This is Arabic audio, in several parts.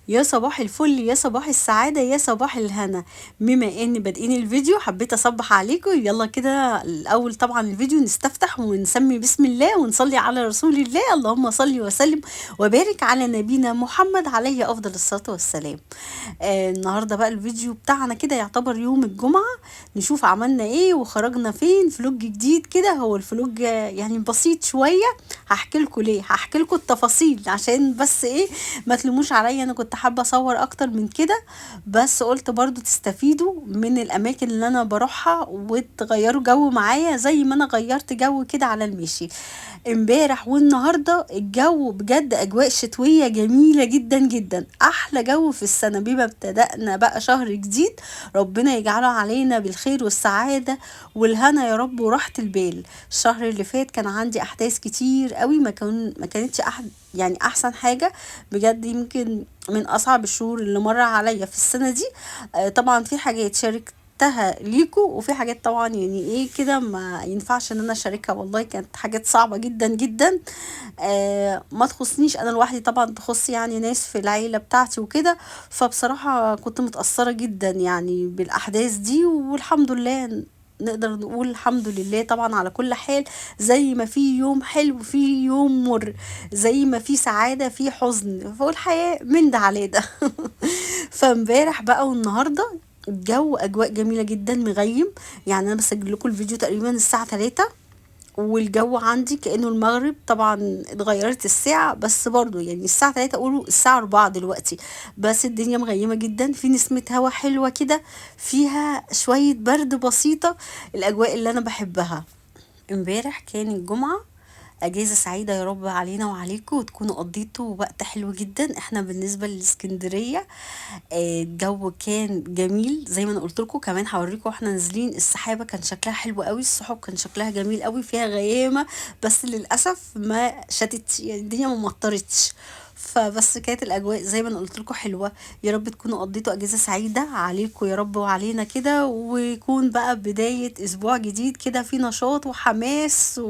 يا صباح الفل، يا صباح السعادة، يا صباح الهنا. بما اني بادئين الفيديو حبيت اصبح عليكم. يلا كده الاول طبعا الفيديو نستفتح ونسمي بسم الله ونصلي على رسول الله. اللهم صل وسلم وبارك على نبينا محمد عليه افضل الصلاة والسلام. النهارده بقى الفيديو بتاعنا كده يعتبر يوم الجمعة. نشوف عملنا ايه وخرجنا فين. فلوج جديد كده، هو الفلوج يعني بسيط شوية. هحكي لكم ليه، هحكي لكم التفاصيل عشان بس ايه ما تلوموش عليا. انا كنت حابة اصور اكتر من كده، بس قلت برضو تستفيدوا من الاماكن اللي انا بروحها وتغيروا جو معايا زي ما انا غيرت جو كده على المشي امبارح والنهارده. الجو بجد اجواء شتويه جميله جدا جدا، احلى جو في السنه. بما ابتدأنا بقى شهر جديد، ربنا يجعله علينا بالخير والسعاده والهنا يا رب وراحه البال. الشهر اللي فات كان عندي احداث كتير قوي، ما كانتش يعني احسن حاجه بجد. يمكن من اصعب الشهور اللي مر عليا في السنه دي. طبعا في حاجات شاركتها ليكو وفي حاجات طبعا يعني ايه كده ما ينفعش ان انا اشاركها. والله كانت حاجات صعبة جدا جدا. ما تخصنيش انا لوحدي، طبعا تخص يعني ناس في العيلة بتاعتي وكده. فبصراحة كنت متأثرة جدا يعني بالاحداث دي، والحمد لله نقدر نقول الحمد لله طبعا على كل حال. زي ما في يوم حلو في يوم مر، زي ما في سعادة في حزن، فالحياة من ده على ده. فامبارح بقى والنهارده الجو اجواء جميله جدا مغيم. يعني انا بسجل لكم الفيديو تقريبا الساعه 3، والجو عندي كانه المغرب. طبعا اتغيرت الساعه بس برضو يعني الساعه 3، اقولوا الساعه 4 دلوقتي. بس الدنيا مغيمه جدا، في نسمه هوا حلوه كده، فيها شويه برد بسيطه. الاجواء اللي انا بحبها. امبارح كان الجمعه، اجازه سعيده يا رب علينا وعليكم، وتكونوا قضيتوا وقت حلو جدا. احنا بالنسبه للاسكندريه الجو كان جميل زي ما انا قلت لكم. كمان هوريكم واحنا نازلين السحابه كان شكلها حلو قوي، السحب كان شكلها جميل قوي، فيها غيامه بس للاسف ما شتتش يعني الدنيا ما مطرتش. فبس كانت الاجواء زي ما انا قلت لكم حلوه. يا رب تكونوا قضيتوا اجازه سعيده عليكم يا رب وعلينا كده، ويكون بقى بدايه اسبوع جديد كده في نشاط وحماس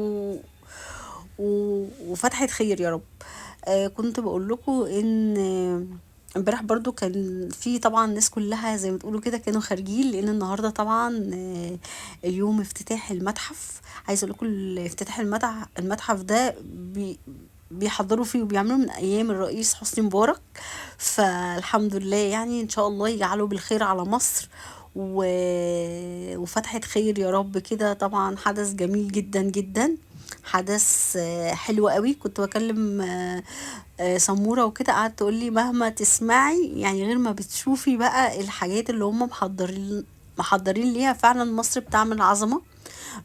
وفتحة خير يا رب. كنت بقول لكم ان امبارح برضو كان في طبعا الناس كلها زي ما تقولوا كده كانوا خارجين، لان النهارده طبعا اليوم افتتاح المتحف. عايزه اقول لكم افتتاح المتحف ده بيحضروا فيه وبيعملوا من ايام الرئيس حسني مبارك. فالحمد لله يعني ان شاء الله يجعله بالخير على مصر و... وفتحة خير يا رب كده. طبعا حدث جميل جدا جدا، حدث حلو قوي. كنت بكلم سمورة وكده، قعدت تقول لي مهما تسمعي يعني غير ما بتشوفي بقى الحاجات اللي هم محضرين ليها. فعلا مصر بتعمل عظمة.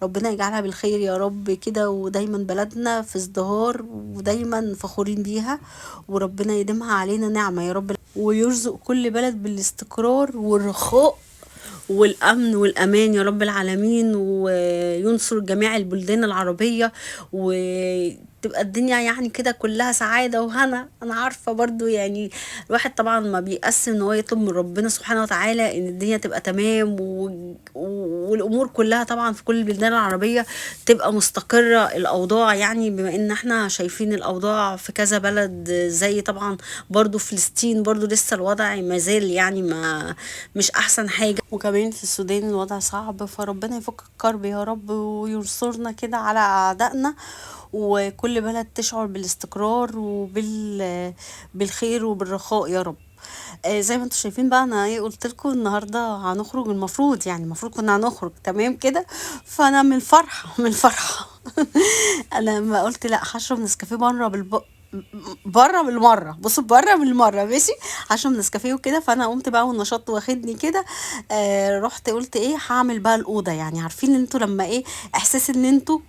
ربنا يجعلها بالخير يا رب كده، ودايما بلدنا في ازدهار ودايما فخورين بيها. وربنا يديمها علينا نعمة يا رب، ويرزق كل بلد بالاستقرار والرخاء والأمن والأمان يا رب العالمين، وينصر جميع البلدان العربية، وتبقى الدنيا يعني كده كلها سعادة وهنا. أنا عارفة برضو يعني الواحد طبعا ما بيقسم ان هو يطلب من ربنا سبحانه وتعالى ان الدنيا تبقى تمام والأمور كلها طبعا في كل البلدان العربية تبقى مستقرة الأوضاع. يعني بما ان احنا شايفين الأوضاع في كذا بلد، زي طبعا برضو فلسطين برضو لسه الوضع مازال يعني ما مش احسن حاجة، وكمان في السودان الوضع صعب. فربنا يفك الكرب يا رب وينصرنا كده على اعدائنا، وكل بلد تشعر بالاستقرار بالخير وبالرخاء يا رب. زي ما انتم شايفين بقى، انا ايه قلت لكم النهارده هنخرج. المفروض يعني المفروض كنا هنخرج تمام كده. فانا من الفرحه من الفرحه انا ما قلت لا هشرب نسكافيه بره بالمره. بصوا بره بالمره ماشي، هشرب نسكافيه وكده. فانا قمت بقى والنشاط واخدني كده. رحت قلت ايه هعمل بقى الاوضه. يعني عارفين انتوا لما ايه احساس ان انتوا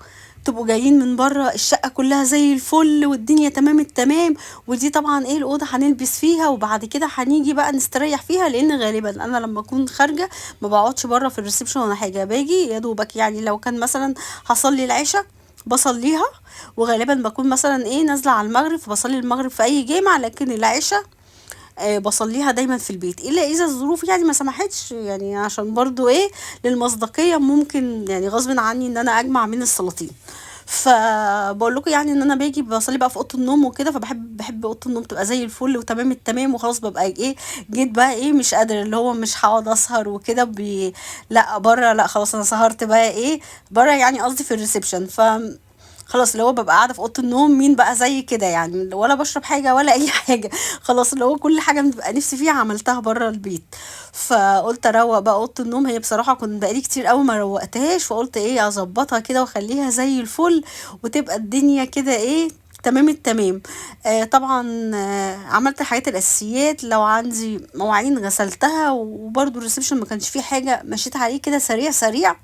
تبقوا جايين من بره الشقه كلها زي الفل والدنيا تمام التمام، ودي طبعا ايه الاوضه هنلبس فيها وبعد كده هنيجي بقى نستريح فيها. لان غالبا انا لما اكون خارجه ما بقعدش بره في الريسبشن ولا حاجه، باجي يا دوبك يعني لو كان مثلا هصلي العشاء بصليها، وغالبا بكون مثلا ايه نازله على المغرب فبصلي المغرب في اي جامع. لكن العشاء بصليها دايما في البيت، الا اذا الظروف يعني ما سمحتش، يعني عشان برضو ايه للمصداقيه ممكن يعني غصب عني ان انا اجمع من الصلاتين. فبقول لكم يعني ان انا باجي بصلي بقى في اوضه النوم وكده، بحب اوضه النوم تبقى زي الفل وتمام التمام وخلاص، ببقى ايه جيت بقى ايه مش قادر، اللي هو مش هقعد اسهر وكده لا بره، لا خلاص انا سهرت بقى ايه بره، يعني قصدي في الريسبشن. خلاص اللي هو ببقى قاعده في اوضه النوم، مين بقى زي كده يعني، ولا بشرب حاجه ولا اي حاجه. خلاص اللي هو كل حاجه بتبقى نفسي فيها عملتها بره البيت. فقلت اروق بقى اوضه النوم، هي بصراحه كنت بقالي كتير قوي ما روقتهاش، فقلت ايه اظبطها كده واخليها زي الفل، وتبقى الدنيا كده ايه تمام التمام. طبعا عملت الحاجات الاساسيات، لو عندي مواعين غسلتها، وبرده الريسبشن ما كانش فيه حاجه، مشيت عليه كده سريع سريع،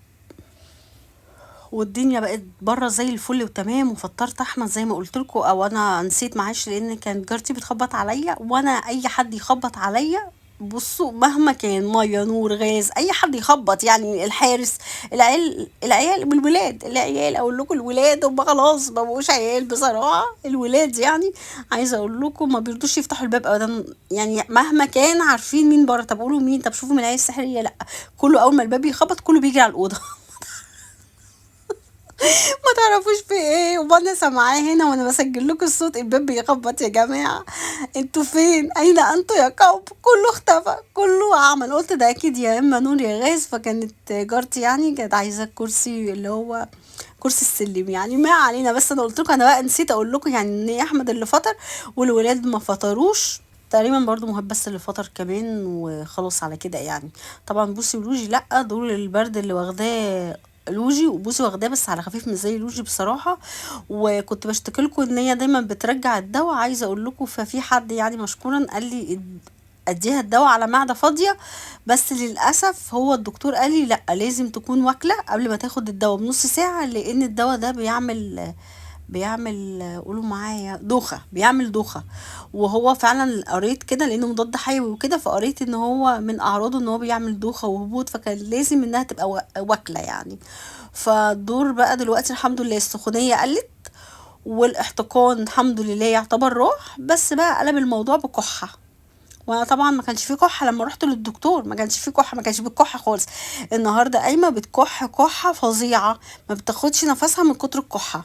والدنيا بقت بره زي الفل وتمام. وفطرت احمد زي ما قلت لكم، او انا نسيت معلش، لان كانت جارتي بتخبط عليا، وانا اي حد يخبط عليا بصوا مهما كان ميه نور غاز، اي حد يخبط يعني الحارس، العيال والولاد، العيال اقول لكم الولاد هم خلاص ما بقوش عيال بصراحه، الولاد يعني عايزه اقول لكم ما بيرضوش يفتحوا الباب ابدا، يعني مهما كان عارفين مين بره. طب قولوا مين، طب شوفوا من العيال السحريه، لا كله اول ما الباب يخبط كله بيجري على الاوضه. ما تعرفوش في ايه، وانا سامعاه هنا وانا بسجل لكم الصوت، الباب بيخبط. يا جماعه انتوا فين، اين انتوا يا قوم، كله اختفى كله عمل. قلت ده اكيد يا اما نور يا غاز. فكانت جارتي يعني كانت عايزه الكرسي اللي هو كرسي السلم يعني، ما علينا. بس انا قلت لكم انا بقى نسيت اقول لكم يعني ان احمد اللي فطر والولاد ما فطروش تقريبا برضو، مهاب بس اللي فطر كمان، وخلاص على كده يعني. طبعا بوسي ولوجي لا، دول البرد اللي واخداه لوجي، وبوسي واخداه بس على خفيف مش زي لوجي بصراحه. وكنت بشتكي لكم ان هي دايما بترجع الدواء، عايزه اقول لكم ففي حد يعني مشكورا قال لي اديها الدواء على معده فاضيه، بس للاسف هو الدكتور قال لي لا لازم تكون واكله قبل ما تاخد الدواء بنص ساعه، لان الدواء ده بيعمل قولوا معايا دوخة، بيعمل دوخة. وهو فعلا قريت كده لانه مضاد حيوي وكده، فقريت ان هو من اعراضه ان هو بيعمل دوخة وهبوط، فكان لازم انها تبقى واكلة يعني. فالدور بقى دلوقتي الحمد لله السخونية قلت، والاحتقان الحمد لله يعتبر راح، بس بقى قلب الموضوع بكحة. وانا طبعا ما كانش فيه كحه لما رحت للدكتور، ما كانش فيه كحه، ما كانش بالكحه خالص. النهارده قايمه بتكح كحه فظيعه، ما بتاخدش نفسها من كتر الكحه.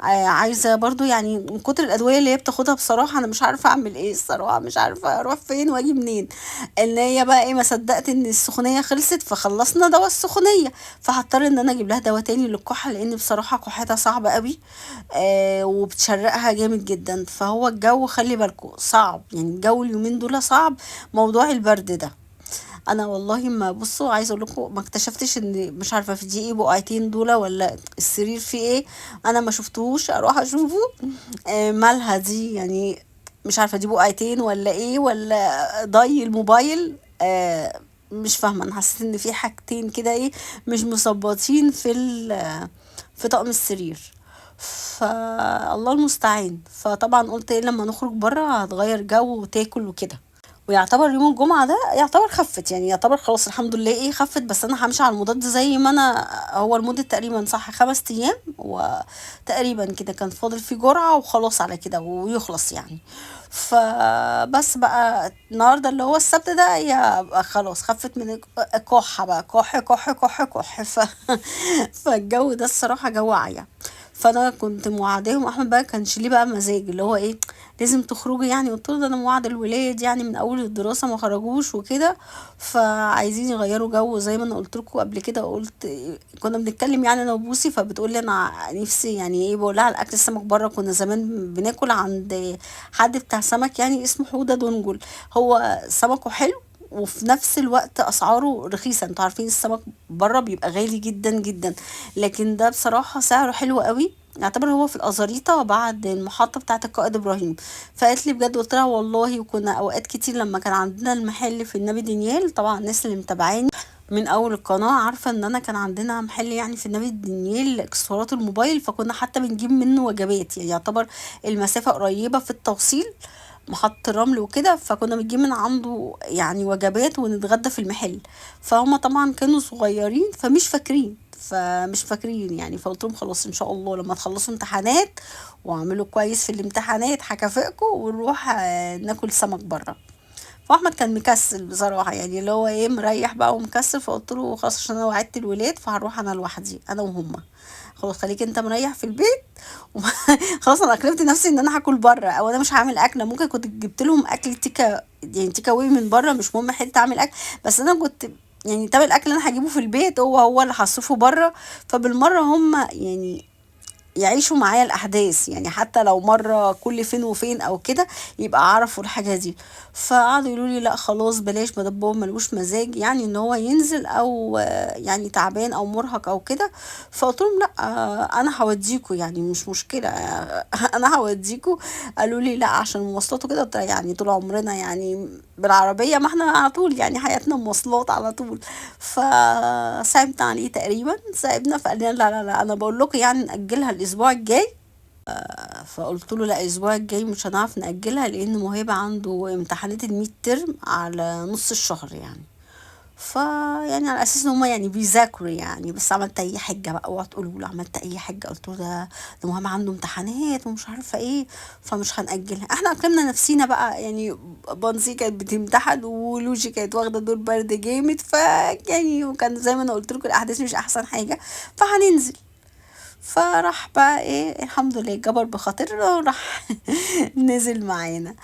عايزة برضو يعني من كتر الأدوية اللي هي بتاخدها بصراحة أنا مش عارفة أعمل إيه الصراحة، مش عارفة أروح فين وأجي منين. إن هي بقى إيه، ما صدقت إن السخونية خلصت، فخلصنا دواء السخونية، فهضطر إن أنا أجيب لها دواء تاني للكحة، لأن بصراحة كحتها صعبة قوي. وبتشرقها جامد جدا. فهو الجو خلي بالكم صعب، يعني الجو اليومين دول صعب، موضوع البرد ده. انا والله ما بصوا عايزه اقول لكم ما اكتشفتش ان مش عارفه في دي ايه بقعتين دول ولا السرير فيه ايه، انا ما شفتهوش اروح اشوفه. مالها دي يعني، مش عارفه دي بقعتين ولا ايه، ولا ضي الموبايل. مش فاهمه، انا حسيت ان في حاجتين كده ايه مش مظبطين في طقم السرير. فالله المستعان. فطبعا قلت ايه لما نخرج بره هتغير جو وتاكل وكده. ويعتبر يوم الجمعة ده يعتبر خفت، يعني يعتبر خلاص الحمد لله ايه خفت، بس انا همشي على المضاد زي ما انا، هو المدة تقريبا صح 5 ايام، وتقريبا كده كان فاضل فيه جرعة وخلاص على كده ويخلص يعني. فبس بقى النهاردة اللي هو السبت ده هي بقى خلاص خفت من الكحة بقى، كح كح كح كح فالجو ده الصراحة جو عيا. فانا كنت موعداهم، احمد بقى كانش ليه بقى مزاج اللي هو ايه لازم تخرجي يعني، قلت له ده انا موعد الولاد يعني من اول الدراسه ما خرجوش وكده، فعايزين يغيروا جو زي ما انا قلت لكم قبل كده. قلت كنا بنتكلم يعني انا وبوسي، فبتقول لي انا نفسي يعني ايه، بقول لها على الاكل السمك بره، كنا زمان بناكل عند حد بتاع سمك يعني اسمه حوده دنجل، هو سمكه حلو وفي نفس الوقت اسعاره رخيصه. انتوا عارفين السمك بره بيبقى غالي جدا جدا، لكن ده بصراحه سعره حلو قوي. يعتبر هو في الأزاريطة بعد المحطة بتاعة القائد إبراهيم. فقالت لي بجد، قلت لها والله وكنا أوقات كتير لما كان عندنا المحل في النبي دانيال، طبعا الناس اللي متابعاني من أول القناة عارفة إن أنا كان عندنا محل يعني في النبي دانيال إكسسوارات الموبايل، فكنا حتى بنجيب منه وجبات، يعني يعتبر المسافة قريبة في التوصيل، محط الرمل وكده، فكنا بنجيب من عنده يعني وجبات ونتغدى في المحل. فهم طبعا كانوا صغيرين فمش فاكرين يعني. فقلت لهم خلاص ان شاء الله لما تخلصوا امتحانات واعملوا كويس في الامتحانات هكافئكم ونروح ناكل سمك بره. فاحمد كان مكسل بصراحه، يعني اللي هو ايه مريح بقى ومكسل، فقلت له خلاص عشان انا وعدت الولاد فهروح انا لوحدي انا وهما، خلاص خليك انت مريح في البيت. خلاص انا اكلمت نفسي ان انا هاكل بره، او انا مش هعمل اكل، ممكن كنت جبت لهم اكل تيكا يعني تيكا واي من بره، مش مهم حته اعمل اكل، بس انا كنت يعني طب الاكل اللي انا هجيبه في البيت هو اللي هصرفه بره، فبالمره هم يعني يعيشوا معايا الأحداث، يعني حتى لو مرة كل فين وفين أو كده يبقى عرفوا الحاجة دي. فقعدوا يقولوا لي لا خلاص بلاش، ما دام بابا ملوش مزاج يعني ان هو ينزل، او يعني تعبان او مرهق او كده. فقلت لهم لا، انا هوديكوا يعني مش مشكلة. انا هوديكوا. قالوا لي لا عشان المواصلات وكده، قلت لها يعني طول عمرنا يعني بالعربية، ما احنا على طول يعني حياتنا مواصلات على طول. فصعبت عليه تقريبا، صعبنا، فقال لنا لا لا لا انا بقول لكم يعني نأجلها الاسبوع الجاي. فقلت له لا الاسبوع الجاي مش هنعرف نأجلها، لان مهيبة عنده امتحانات الميد ترم على نص الشهر يعني. يعني على اساس ان هما يعني بيذاكروا يعني، بس عملت اي حجه بقى، اوعى تقولوا له عملت اي حجه، قلت له ده مهم عنده امتحانات ومش عارفه ايه، فمش هنأجلها. احنا اكرمنا نفسينا بقى يعني، بانسي كانت بتمتحن ولوجي كانت واخده دور برد جامد، يعني وكان زي ما انا قلت لكم الاحداث مش احسن حاجه، فهننزل. فراح بقى ايه الحمد لله جبر بخاطرنا وراح نزل معانا.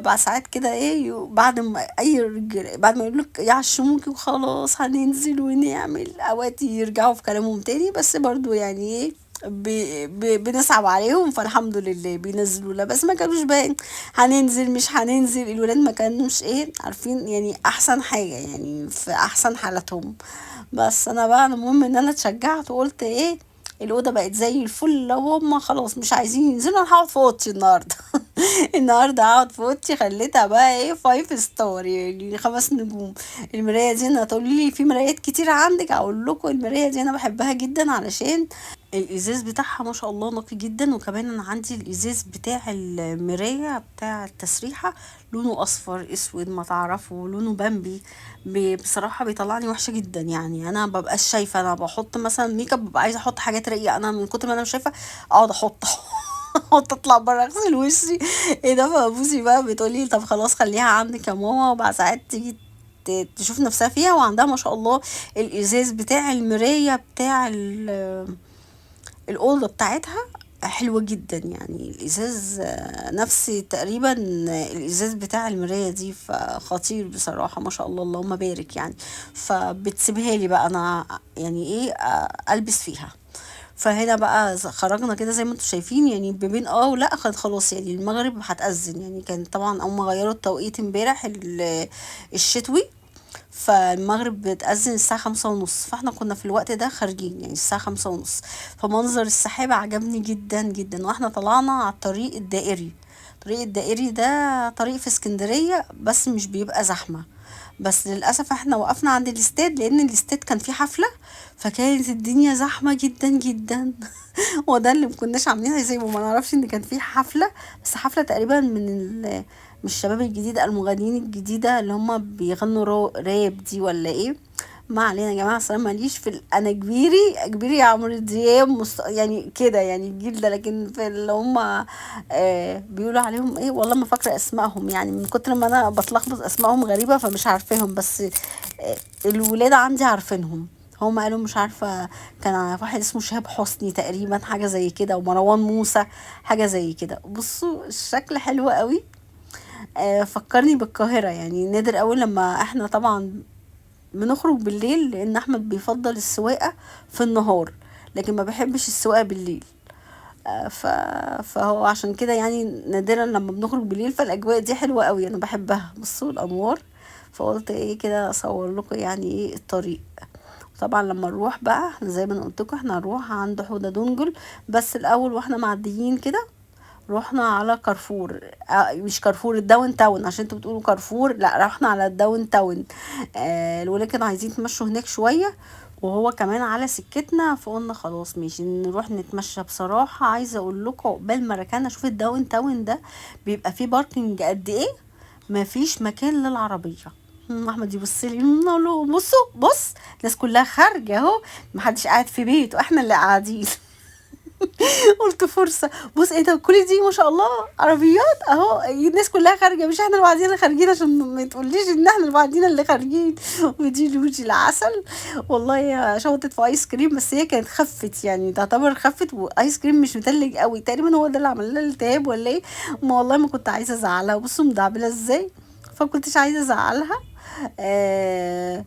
بعد ساعات كده ايه بعد ما اي رجال بعد ما يقولك يعشموكي وخلاص هننزل ونعمل، اوقات يرجعوا في كلامهم تاني، بس برضو يعني ايه بنصعب عليهم، فالحمد لله بينزلوا. لا بس ما كانوش بقى هننزل مش هننزل، الولاد ما كانوش ايه عارفين يعني احسن حاجة يعني في احسن حالتهم. بس انا بقى المهم ان انا اتشجعت وقلت ايه الأوضة بقت زي الفل، لو هما خلاص مش عايزين ينزلوا انا هقعد في اوضتي النهارده. النهارده هقعد في اوضتي، خليتها بقى ايه 5 ستار يعني 5 نجوم. المراية دي انا تقولي لي في مرايات كتيرة عندك، اقول لكم المراية دي انا بحبها جدا علشان الازاز بتاعها ما شاء الله نقي جدا، وكمان انا عندي الازاز بتاع المراية بتاع التسريحة لونه اصفر اسود ما تعرفوا لونه بامبي. بصراحة بيطلعني وحشة جدا، يعني انا مببقاش شايفة، انا بحط مثلا ميك اب ببقى عايزة احط حاجات رقيقة، انا من كتر ما انا مش شايفة اقعد احط احط اطلع بره اغسل وشي. ايه ده، فبوسي بقى بتقولي طب خلاص خليها عندك يا ماما، وبعد ساعات تيجي تشوف نفسها فيها، وعندها ما شاء الله الازاز بتاع المراية بتاع الأوضة بتاعتها حلوة جدا، يعني الإزاز نفس تقريبا الإزاز بتاع المراية دي، فخطير بصراحة ما شاء الله اللهم بارك يعني. فبتسيبها لي بقى أنا يعني إيه ألبس فيها. فهنا بقى خرجنا كده زي ما انتم شايفين يعني بين ولا كان خلاص يعني المغرب هتأذن، يعني كان طبعا هم غيروا التوقيت امبارح الشتوي، فالمغرب بتأذن الساعة 5:30، فاحنا كنا في الوقت ده خارجين يعني الساعة 5:30. فمنظر السحاب عجبني جدا جدا، واحنا طلعنا على الطريق الدائري. الطريق الدائري ده طريق في اسكندرية بس مش بيبقى زحمة، بس للأسف احنا وقفنا عند الاستاد لأن الاستاد كان فيه حفلة، فكانت الدنيا زحمة جدا جدا. وده اللي مكناش عاملين حسابه، ما نعرفش ان كان في حفلة، بس حفلة تقريبا من الشباب الجديد المغنيين الجديدة اللي هم بيغنوا راب دي ولا ايه. ما علينا يا جماعة، اصل أنا ماليش انا كبيري يا عمرو دياب يعني كده يعني الجيل ده، لكن في اللي هم بيقولوا عليهم ايه والله ما فاكرة اسمائهم، يعني من كتر ما انا بتلخبط اسمائهم غريبة فمش عارفاهم، بس الولاد عندي عارفينهم. هم قالوا مش عارفة، كان واحد اسمه شهاب حسني تقريبا حاجة زي كده، ومروان موسى حاجة زي كده. بصوا الشكل حلو قوي. فكرني بالقاهرة، يعني نادر قوي لما احنا طبعا بنخرج بالليل، لان احمد بيفضل السواقة في النهار لكن ما بيحبش السواقة بالليل. فهو عشان كده يعني نادرا لما بنخرج بالليل، فالاجواء دي حلوة قوي انا بحبها. بصوا الانوار، فقلت ايه كده اصور لكم يعني ايه الطريق. طبعا لما نروح بقى احنا زي ما انا قلت لكم احنا هنروح عند حوضة دنجل، بس الاول واحنا معديين كده رحنا على كارفور. مش كارفور، الداون تاون، عشان انتوا بتقولوا كارفور، لا رحنا على الداون تاون. الولاد كانوا عايزين يتمشوا هناك شوية، وهو كمان على سكتنا، فقلنا خلاص ماشي نروح نتمشى. بصراحة عايزة اقول لكم عقبال ما ركنا اشوف الداون تاون ده بيبقى فيه باركنج قد ايه، مفيش مكان للعربية. احمد يبص لي نقول له بص الناس كلها خارجه اهو، محدش قاعد في بيته، احنا اللي قاعدين. قلت فرصة. بص ايه ده، كل دي ما شاء الله عربيات اهو، الناس كلها خارجة مش احنا لوحدينا اللي خارجين، عشان ما تقوليش ان احنا لوحدينا اللي خارجين. ودي لوجي العسل، والله يا شوطت في ايس كريم، بس هي كانت خفت يعني، تعتبر خفت، وايس كريم مش متلج قوي تقريبا، هو ده اللي عمل لها التهاب ولا ايه. ما والله ما كنت عايزة ازعلها، بصوا مدعبلة ازاي، فكنتش عايزة ازعلها. آه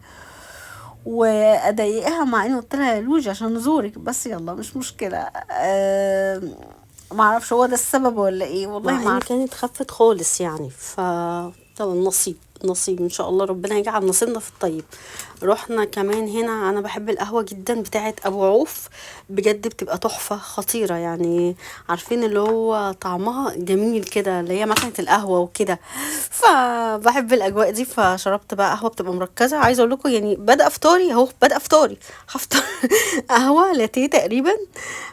واضايقها، مع اني قلت لها يا لوجي عشان نزورك، بس يلا مش مشكله. ما اعرفش هو ده السبب ولا ايه، والله مع ما ان عارفه. كانت خفت خالص يعني. طبعا نصيب، نصيب ان شاء الله، ربنا يجعل نصيبنا في الطيب. رحنا كمان هنا، انا بحب القهوة جدا بتاعت ابو عوف، بجد بتبقى تحفة خطيرة يعني. عارفين اللي هو طعمها جميل كده، اللي هي مكنة القهوة وكده. فبحب الاجواء دي، فشربت بقى قهوة بتبقى مركزة. عايزة اقول لكم يعني بدأ فطاري اهو، بدأ فطاري. هفطر قهوة لاتيه تقريبا.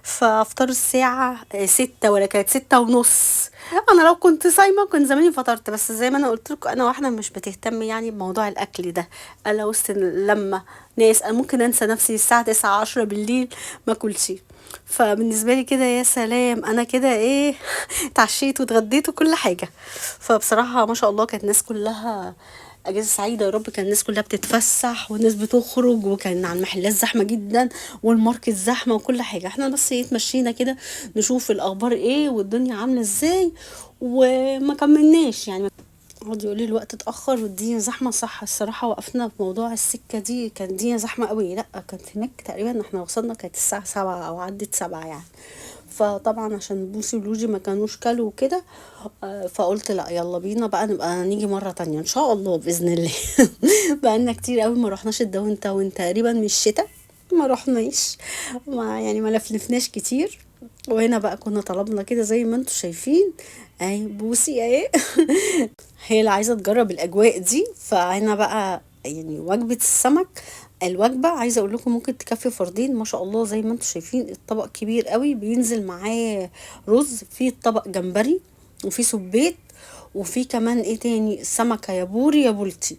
فافطار الساعة 6 ولا كانت 6:30. انا لو كنت صايمه كنت زماني فطرت، بس زي ما انا قلت لكم انا واحده مش بتهتم يعني بموضوع الاكل ده. انا وسط لما ناس انا ممكن انسى نفسي الساعه 9 10 بالليل ما اكلش. فبالنسبه لي كده يا سلام، انا كده ايه اتعشيت واتغديت وكل حاجه. فبصراحه ما شاء الله كانت الناس كلها اجازه سعيده يا رب، كان الناس كلها بتتفسح والناس بتخرج، وكان على المحلات زحمه جدا والماركت زحمه وكل حاجه. احنا بس ايه اتمشينا كده نشوف الاخبار ايه والدنيا عامله ازاي، وما كملناش يعني. قعد يقول لي الوقت اتاخر والدنيا زحمه، صح الصراحه وقفنا في موضوع السكه دي، كانت الدنيا زحمه قوي. لا كانت هناك تقريبا احنا وصلنا كانت الساعه 7 او عدت 7 يعني. فطبعا عشان بوسي ولوجي ما كانوش كلوا وكده، فقلت لا يلا بينا بقى نبقى نيجي مرة تانية ان شاء الله بإذن الله. بقالنا كتير قوي ما رحناش الداون تاون تقريبا من الشتاء، ما رحناش، ما يعني ما لفلفناش كتير. وهنا بقى كنا طلبنا كده زي ما انتوا شايفين، اهي بوسي اهي. هي اللي عايزة تجرب الأجواء دي. فهنا بقى يعني وجبة السمك، الوجبة عايزة اقول لكم ممكن تكفي فردين ما شاء الله. زي ما انتوا شايفين الطبق كبير قوي، بينزل معاه رز، في طبق جمبري، وفي سبيت، وفي كمان ايه تاني سمكة يا بوري يا بولتي،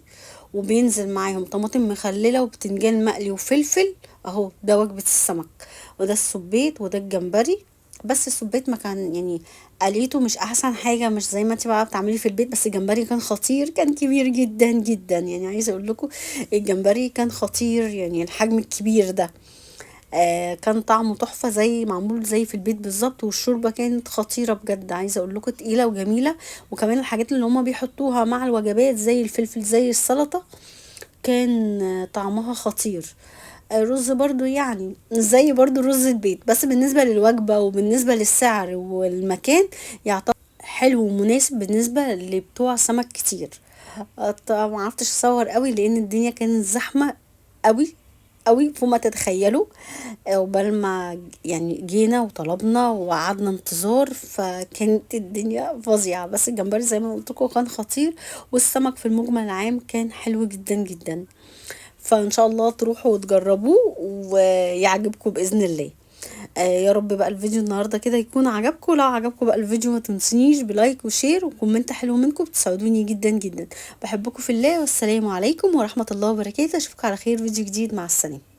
وبينزل معاهم طماطم مخللة وبتنجان مقلي وفلفل. اهو ده وجبة السمك، وده السبيت وده الجمبري. بس السبيت ما كان يعني قليته مش احسن حاجة، مش زي ما انت بقى بتعملي في البيت، بس الجمبري كان خطير، كان كبير جدا جدا يعني. عايزة اقول لكم الجمبري كان خطير يعني، الحجم الكبير ده. كان طعمه تحفة زي معمول زي في البيت بالظبط، والشوربة كانت خطيرة بجد. عايزة اقول لكم تقيلة وجميلة. وكمان الحاجات اللي هما بيحطوها مع الوجبات زي الفلفل زي السلطة كان طعمها خطير. الرز برضو يعني زي برضو رز البيت، بس بالنسبة للوجبة وبالنسبة للسعر والمكان يعتبر حلو ومناسب بالنسبة لبتوع سمك كتير. طبعا ما عرفتش اصور قوي لان الدنيا كانت زحمة قوي قوي فوق ما تتخيلوا. عقبال ما يعني جينا وطلبنا وقعدنا انتظار، فكانت الدنيا فظيعة. بس الجمبري زي ما قلت لكم كان خطير، والسمك في المجمل العام كان حلو جدا جدا. فان شاء الله تروحوا وتجربوه ويعجبكم باذن الله. يا رب بقى الفيديو النهارده كده يكون عجبكم. لو عجبكم بقى الفيديو ما تنسونيش بلايك وشير وكومنت حلو منكم، بتساعدوني جدا جدا. بحبكم في الله، والسلام عليكم ورحمة الله وبركاته. اشوفكم على خير فيديو جديد، مع السلامة.